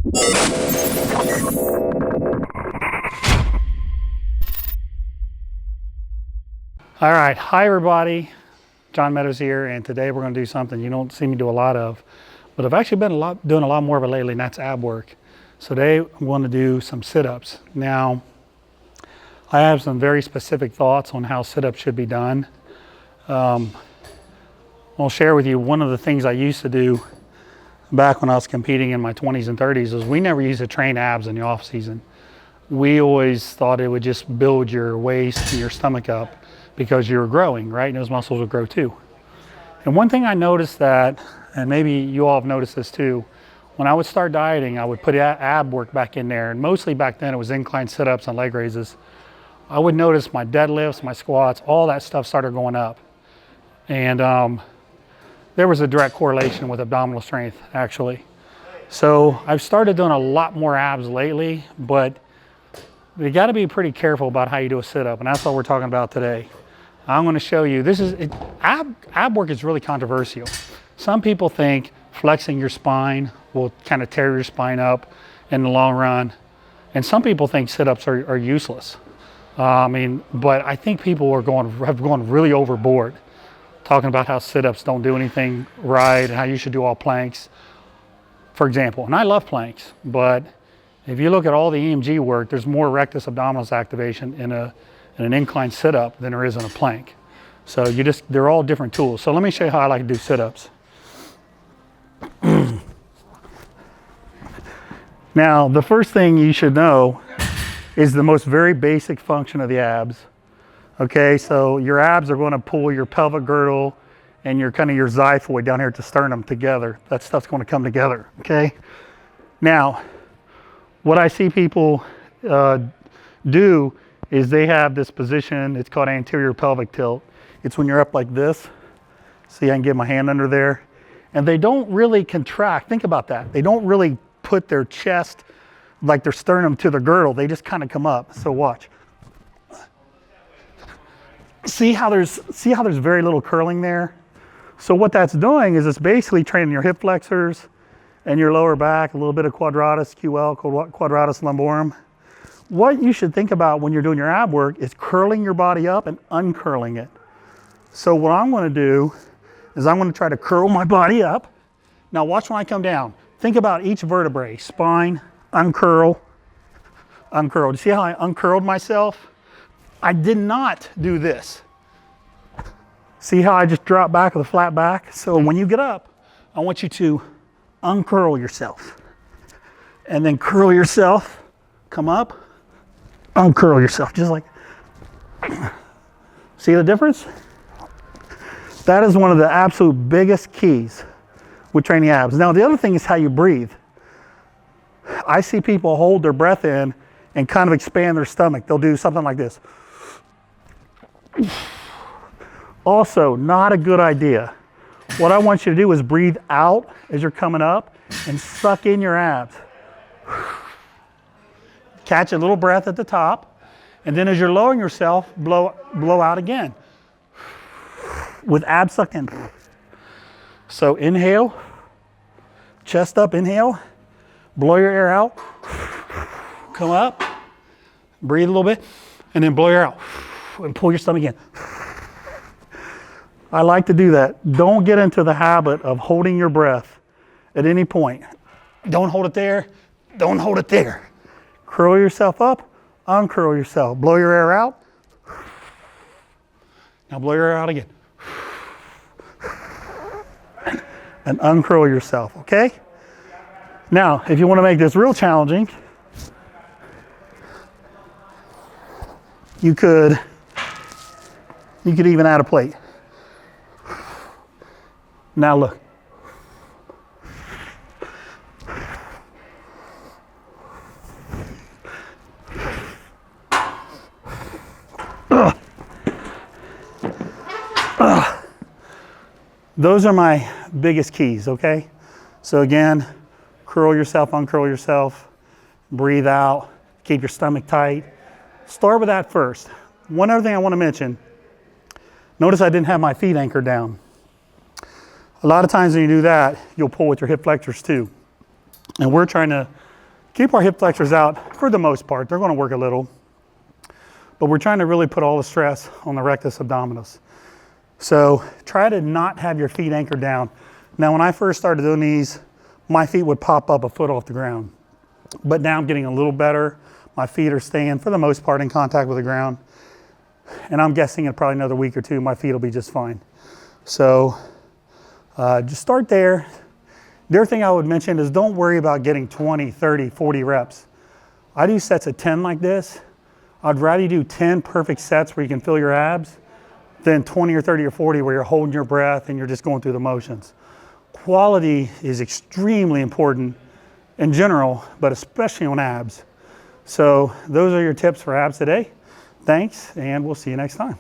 All right, hi everybody, John Meadows here, and today we're going to do something you don't see me do a lot of, but I've actually been doing a lot more of it lately, and that's ab work. So today I'm going to do some sit-ups. Now, I have some very specific thoughts on how sit-ups should be done. I'll share with you one of the things I used to do back when I was competing in my 20s and 30s is we never used to train abs in the off season. We always thought it would just build your waist and your stomach up because you were growing, right? And those muscles would grow too. And one thing I noticed that, and maybe you all have noticed this too, when I would start dieting, I would put ab work back in there, and mostly back then it was incline sit-ups and leg raises. I would notice my deadlifts, my squats, all that stuff started going up. And there was a direct correlation with abdominal strength, actually. So I've started doing a lot more abs lately, but you gotta be pretty careful about how you do a sit-up, and that's what we're talking about today. I'm gonna show you, ab work is really controversial. Some people think flexing your spine will kind of tear your spine up in the long run. And some people think sit-ups are useless. But I think people have gone really overboard talking about how sit-ups don't do anything right and how you should do all planks, for example. And I love planks, but if you look at all the EMG work, there's more rectus abdominis activation in an incline sit-up than there is in a plank. So they're all different tools. So let me show you how I like to do sit-ups. Now, the first thing you should know is the most very basic function of the abs. Okay, so your abs are going to pull your pelvic girdle and your xiphoid down here at the sternum together. That stuff's going to come together, okay? Now, what I see people do is they have this position, it's called anterior pelvic tilt. It's when you're up like this. See, I can get my hand under there. And they don't really contract, think about that. They don't really put their chest, like their sternum to the girdle, they just kind of come up. So watch. See how there's very little curling there? So what that's doing is it's basically training your hip flexors and your lower back, a little bit of quadratus, QL, quadratus lumborum. What you should think about when you're doing your ab work is curling your body up and uncurling it. So what I'm going to do is I'm going to try to curl my body up. Now watch when I come down. Think about each vertebrae, spine, uncurl, uncurl. Do you see how I uncurled myself? I did not do this. See how I just dropped back with a flat back? So when you get up, I want you to uncurl yourself. And then curl yourself, come up, uncurl yourself, just like. See the difference? That is one of the absolute biggest keys with training abs. Now the other thing is how you breathe. I see people hold their breath in and kind of expand their stomach. They'll do something like this. Also, not a good idea. What I want you to do is breathe out as you're coming up and suck in your abs. Catch a little breath at the top, and then as you're lowering yourself, blow out again. With abs sucked in. So inhale, chest up, inhale, blow your air out, come up, breathe a little bit, and then blow your air out, and pull your stomach in. I like to do that. Don't get into the habit of holding your breath at any point. Don't hold it there, don't hold it there. Curl yourself up, uncurl yourself, blow your air out. Now blow your air out again. And uncurl yourself, okay? Now, if you want to make this real challenging, you could even add a plate. Now look. Those are my biggest keys, okay? So again, curl yourself, uncurl yourself, breathe out, keep your stomach tight. Start with that first. One other thing I want to mention, notice I didn't have my feet anchored down. A lot of times when you do that, you'll pull with your hip flexors too. And we're trying to keep our hip flexors out for the most part. They're going to work a little, but we're trying to really put all the stress on the rectus abdominis. So try to not have your feet anchored down. Now, when I first started doing these, my feet would pop up a foot off the ground, but now I'm getting a little better. My feet are staying for the most part in contact with the ground. And I'm guessing in probably another week or two, my feet will be just fine. So just start there. The other thing I would mention is don't worry about getting 20, 30, 40 reps. I do sets of 10 like this. I'd rather you do 10 perfect sets where you can feel your abs than 20 or 30 or 40 where you're holding your breath and you're just going through the motions. Quality is extremely important in general, but especially on abs. So those are your tips for abs today. Thanks, and we'll see you next time.